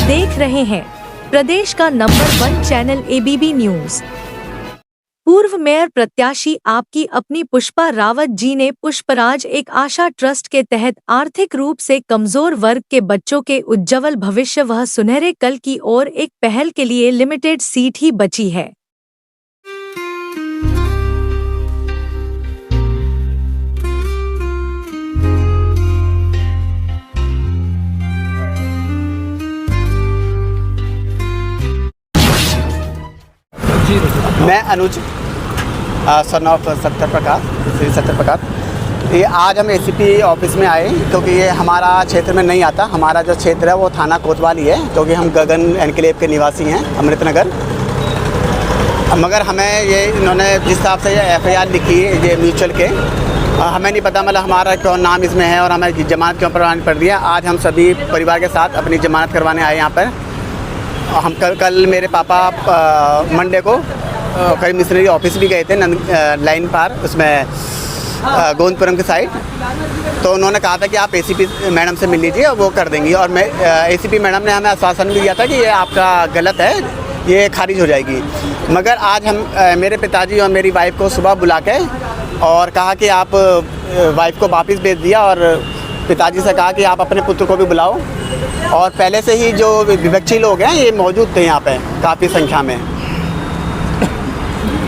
देख रहे हैं प्रदेश का नंबर 1 चैनल ABB न्यूज। पूर्व मेयर प्रत्याशी आपकी अपनी पुष्पा रावत जी ने पुष्पराज एक आशा ट्रस्ट के तहत आर्थिक रूप से कमजोर वर्ग के बच्चों के उज्ज्वल भविष्य व सुनहरे कल की ओर एक पहल के लिए लिमिटेड सीट ही बची है। मैं अनुज सन ऑफ सत्तर प्रकाश, श्री सत्तर प्रकाश। ये आज हम ACP ऑफिस में आए क्योंकि ये हमारा क्षेत्र में नहीं आता। हमारा जो क्षेत्र है वो थाना कोतवाली है क्योंकि हम गगन एनक्लेव के निवासी हैं, अमृतनगर। मगर हमें ये इन्होंने जिस हिसाब से ये FIR लिखी है ये म्यूचुअल के, हमें नहीं पता मतलब हमारा क्यों नाम इसमें है और हमें जमानत क्यों करवानी पड़ रही है। आज हम सभी परिवार के साथ अपनी जमानत करवाने आए यहाँ पर। हम कल मेरे पापा मंडे को करीब मिशनरी ऑफिस भी गए थे लाइन पार, उसमें गोविंदपुरम की साइड। तो उन्होंने कहा था कि आप ACP मैडम से मिल लीजिए और वो कर देंगी। और मैं ACP मैडम ने हमें आश्वासन भी दिया था कि ये आपका गलत है, ये खारिज हो जाएगी। मगर आज हम मेरे पिताजी और मेरी वाइफ को सुबह बुला के और कहा कि आप वाइफ को वापस भेज दिया और पिताजी से कहा कि आप अपने पुत्र को भी बुलाओ। और पहले से ही जो विपक्षी लोग हैं ये मौजूद थे यहाँ पे काफ़ी संख्या में।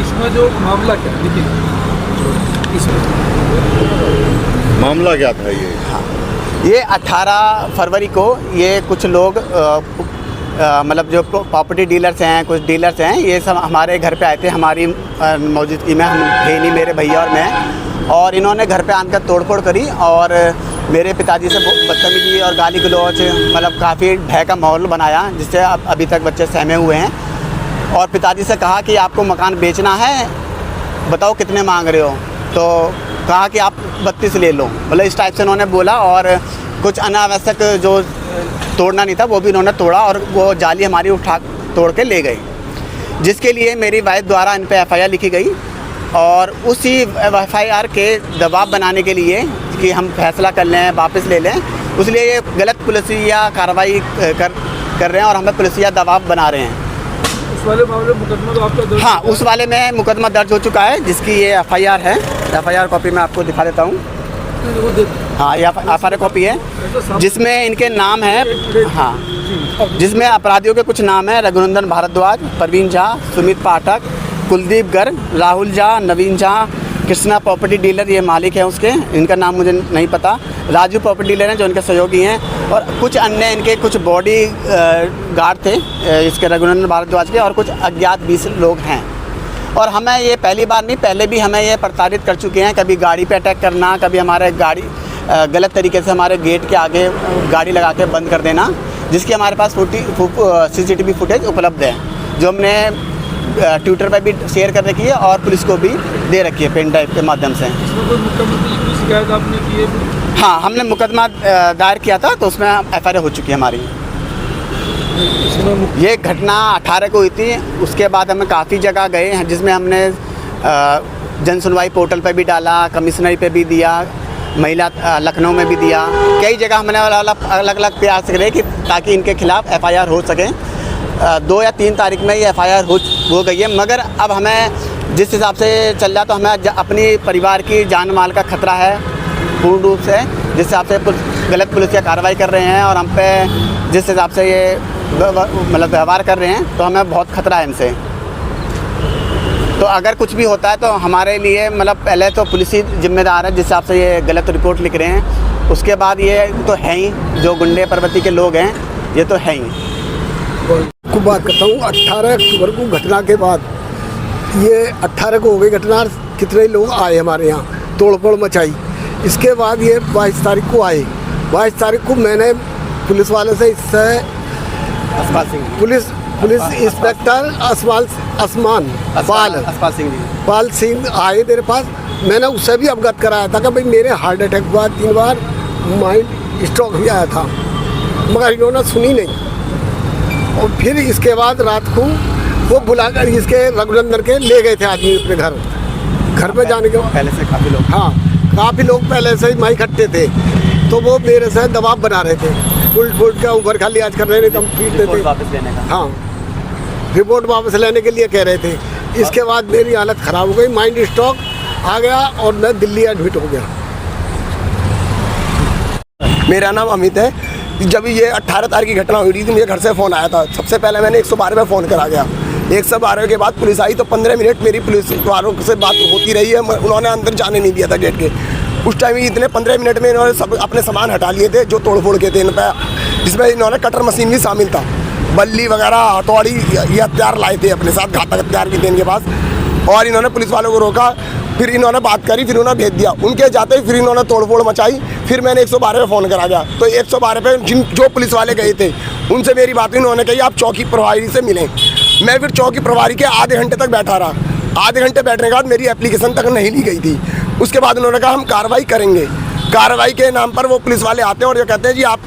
इसमें जो मामला क्या मामला क्या था ये? हाँ, ये 18 फरवरी को ये कुछ लोग मतलब जो प्रॉपर्टी डीलर्स हैं, कुछ डीलर्स हैं, ये सब हमारे घर पे आए थे हमारी मौजूदगी में। हम थे नहीं, मेरे भैया और मैं। और इन्होंने घर पे आकर तोड़फोड़ करी और मेरे पिताजी से बदतमीजी और गाली गलौज, मतलब काफ़ी भय का माहौल बनाया, जिससे अभी तक बच्चे सहमे हुए हैं। और पिताजी से कहा कि आपको मकान बेचना है, बताओ कितने मांग रहे हो। तो कहा कि आप 32 ले लो, मतलब इस टाइप से उन्होंने बोला। और कुछ अनावश्यक जो तोड़ना नहीं था वो भी उन्होंने तोड़ा और वो जाली हमारी उठा तोड़ के ले गए, जिसके लिए मेरी वाइफ द्वारा इन पर FIR लिखी गई। और उसी FIR के दबाव बनाने के लिए कि हम फैसला कर लें, वापस ले लें, उसलिए ये गलत पुलिसिया कार्रवाई कर रहे हैं और हमें पुलिसिया दबाव बना रहे हैं। उस वाले मामले में मुकदमा तो आपका दर्ज? हाँ, उस वाले में मुकदमा दर्ज हो चुका है, जिसकी ये FIR है। FIR कॉपी मैं आपको दिखा देता हूँ। हाँ, ये FIR कॉपी है जिसमें इनके नाम है। हाँ, जिसमें अपराधियों के कुछ नाम है: रघुनंदन भारद्वाज, प्रवीण झा, सुमित पाठक, कुलदीप गर्ग, राहुल झा, नवीन झा, कृष्णा प्रॉपर्टी डीलर ये मालिक है उसके, इनका नाम मुझे नहीं पता, राजू प्रॉपर्टी डीलर हैं जो इनके सहयोगी हैं। और कुछ अन्य इनके कुछ बॉडी गार्ड थे इसके रघुनंदन भारद्वाज के, और कुछ अज्ञात 20 लोग हैं। और हमें ये पहली बार नहीं, पहले भी हमें ये प्रताड़ित कर चुके हैं। कभी गाड़ी पे अटैक करना, कभी हमारे गाड़ी गलत तरीके से हमारे गेट के आगे गाड़ी लगा के बंद कर देना, जिसकी हमारे पास CCTV फुटेज उपलब्ध है, जो हमने ट्विटर पर भी शेयर कर रखी है और पुलिस को भी दे रखी है पेन ड्राइव के माध्यम से। शिकायत आपने की है? हाँ, हमने मुकदमा दायर किया था तो उसमें FIR हो चुकी है हमारी। ये घटना 18 को हुई थी। उसके बाद हम काफ़ी जगह गए हैं, जिसमें हमने जन सुनवाई पोर्टल पर भी डाला, कमिश्नरी पे भी दिया, महिला लखनऊ में भी दिया। कई जगह हमने अलग अलग प्रयास करे कि ताकि इनके खिलाफ़ FIR हो सके। 2 या 3 तारीख में ये FIR हो गई है। मगर अब हमें जिस हिसाब से चल रहा, तो हमें अपनी परिवार की जान माल का खतरा है पूर्ण रूप से, जिस हिसाब से गलत पुलिसिया कार्रवाई कर रहे हैं और हम पे जिस हिसाब से ये मतलब व्यवहार कर रहे हैं, तो हमें बहुत खतरा है इनसे। तो अगर कुछ भी होता है तो हमारे लिए मतलब पहले तो पुलिस ही जिम्मेदार है, जिस हिसाब से ये गलत रिपोर्ट लिख रहे हैं। उसके बाद ये तो है ही, जो गुंडे प्रवृत्ति के लोग हैं ये तो है ही। को बात करता हूँ 18 अक्टूबर को घटना के बाद, ये 18 को हो गई घटना, कितने लोग आए हमारे यहाँ, तोड़फोड़ मचाई। इसके बाद ये 22 तारीख को आए। 22 तारीख को मैंने पुलिस वाले से इससे पुलिस इंस्पेक्टर पाल सिंह आए मेरे पास। मैंने उससे भी अवगत कराया था कि भाई मेरे हार्ट अटैक हुआ, 3 बार माइंड स्ट्रोक भी आया था, मगर इन्होंने सुनी नहीं। और फिर इसके बाद रात को वो बुलाकर इसके रघुनंदन के ले गए थे आदमी अपने घर पे जाने के पहले से काफ़ी लोग, हाँ काफ़ी लोग पहले से ही वहाँ इकट्ठे थे, तो वो मेरे से दबाव बना रहे थे। उल्ट फुल्ट का ऊपर खाली आज कर रहे थे, हम पीट देते। वापस लेने का। हाँ, रिपोर्ट वापस लेने के लिए कह रहे थे। इसके बाद मेरी हालत ख़राब हो गई, माइंड स्ट्रोक आ गया और मैं दिल्ली एडमिट हो गया। मेरा नाम अमित है। जब ये 18 तारीख की घटना हुई थी, मुझे घर से फ़ोन आया था। सबसे पहले मैंने 112 पे फ़ोन करा गया। 112 के बाद पुलिस आई तो 15 मिनट मेरी पुलिस वालों से बात होती रही है। उन्होंने अंदर जाने नहीं दिया था गेट के। उस टाइम इतने 15 मिनट में इन्होंने सब अपने सामान हटा लिए थे जो तोड़ फोड़ के थे इन पर, जिसमें इन्होंने कटर मशीन भी शामिल था, बल्ली वगैरह, हथौड़ी, ये हथियार लाए थे अपने साथ, घातक हथियार भी थे इनके पास। और इन्होंने पुलिस वालों को रोका, फिर इन्होंने बात करी, फिर उन्होंने भेज दिया। उनके जाते ही फिर इन्होंने तोड़फोड़ मचाई। फिर मैंने 112 पे फ़ोन करा गया तो 112 पे जो पुलिस वाले गए थे उनसे मेरी बात हुई। उन्होंने कही आप चौकी प्रभारी से मिलें। मैं फिर चौकी प्रभारी के आधे घंटे तक बैठा रहा। आधे घंटे बैठने के बाद मेरी एप्लीकेशन तक नहीं ली गई थी। उसके बाद उन्होंने कहा हम कार्रवाई करेंगे। कार्रवाई के नाम पर वो पुलिस वाले आते हैं और ये कहते हैं जी आप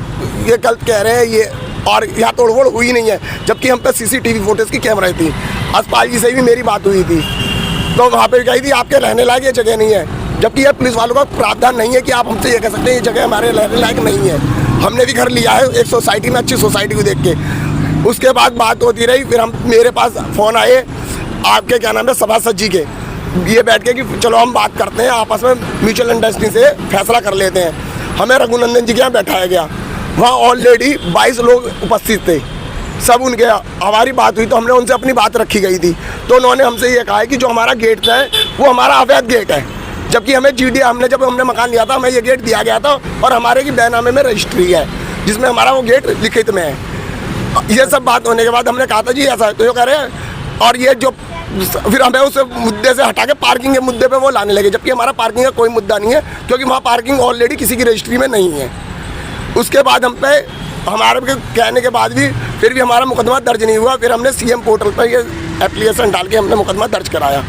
ये गलत कह रहे हैं, ये और यहाँ तोड़फोड़ हुई नहीं है, जबकि हम पे CCTV फुटेज की कैमरा थी। अस्पताल जी से भी मेरी बात हुई थी तो वहाँ पे कही थी आपके रहने लायक ये जगह नहीं है, जबकि यह पुलिस वालों का प्रावधान नहीं है कि आप हमसे ये कह सकते हैं ये जगह हमारे रहने लायक नहीं है। हमने भी घर लिया है एक सोसाइटी में, अच्छी सोसाइटी को देख के। उसके बाद बात होती रही, फिर मेरे पास फ़ोन आए आपके क्या नाम है सभासद जी के, ये बैठ के कि चलो हम बात करते हैं, आपस में म्यूचुअल अंडरस्टैंडिंग से फैसला कर लेते हैं। हमें रघुनंदन जी के यहाँ बैठाया गया। वहाँ ऑलरेडी 22 लोग उपस्थित थे, सब उनके हमारी बात हुई तो हमने उनसे अपनी बात रखी गई थी। तो उन्होंने हमसे ये कहा है कि जो हमारा गेट है वो हमारा अवैध गेट है, जबकि हमें GD जब हमने मकान लिया था हमें ये गेट दिया गया था और हमारे की बैनामे में रजिस्ट्री है जिसमें हमारा वो गेट लिखित में है। ये सब बात होने के बाद हमने कहा था जी ऐसा, तो ये कह रहे हैं। और ये जो फिर हमें उस मुद्दे से हटा के पार्किंग के मुद्दे पे वो लाने लगे, जबकि हमारा पार्किंग का कोई मुद्दा नहीं है क्योंकि वहाँ पार्किंग ऑलरेडी किसी की रजिस्ट्री में नहीं है। उसके बाद हम पे हमारे कहने के बाद भी फिर भी हमारा मुकदमा दर्ज नहीं हुआ। फिर हमने CM पोर्टल पर ये एप्लीकेशन डाल के हमने मुकदमा दर्ज कराया।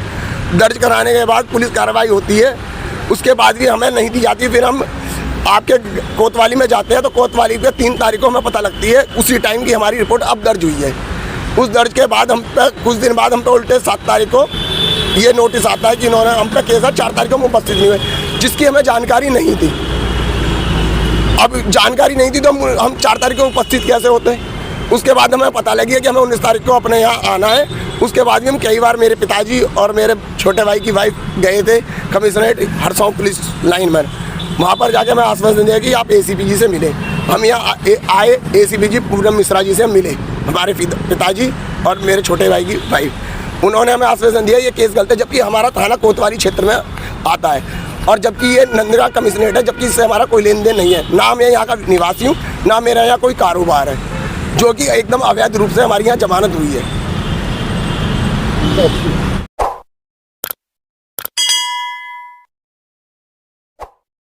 दर्ज कराने के बाद पुलिस कार्रवाई होती है, उसके बाद भी हमें नहीं दी जाती। फिर हम आपके कोतवाली में जाते हैं तो कोतवाली पे 3 तारीख को हमें पता लगती है, उसी टाइम की हमारी रिपोर्ट अब दर्ज हुई है। उस दर्ज के बाद हम पे कुछ दिन बाद हम पे उल्टे 7 तारीख को ये नोटिस आता है कि इन्होंने हम पे केस है, 4 तारीख को हम उपस्थित नहीं हुए, जिसकी हमें जानकारी नहीं थी। अब जानकारी नहीं थी तो हम 4 तारीख को उपस्थित कैसे होते। उसके बाद हमें पता लगी है कि हमें 19 तारीख को अपने यहाँ आना है। उसके बाद भी हम कई बार मेरे पिताजी और मेरे छोटे भाई की वाइफ गए थे कमिश्नरेट हरसों पुलिस लाइन में। वहाँ पर जाके मैं आश्वासन दिया कि आप ACP जी से मिले। हम यहाँ आए, ACP जी पूनम मिश्रा जी से मिले, हमारे पिताजी और मेरे छोटे भाई की वाइफ। उन्होंने हमें आश्वासन दिया ये केस गलत है, जबकि हमारा थाना कोतवाली क्षेत्र में आता है और जबकि ये नंदरा कमिश्नरेट है, जबकि इससे हमारा कोई लेन देन नहीं है। ना मैं यहाँ का निवासी हूँ, ना मेरा यहाँ कोई कारोबार है, जो कि एकदम अवैध रूप से हमारी यहाँ जमानत हुई है।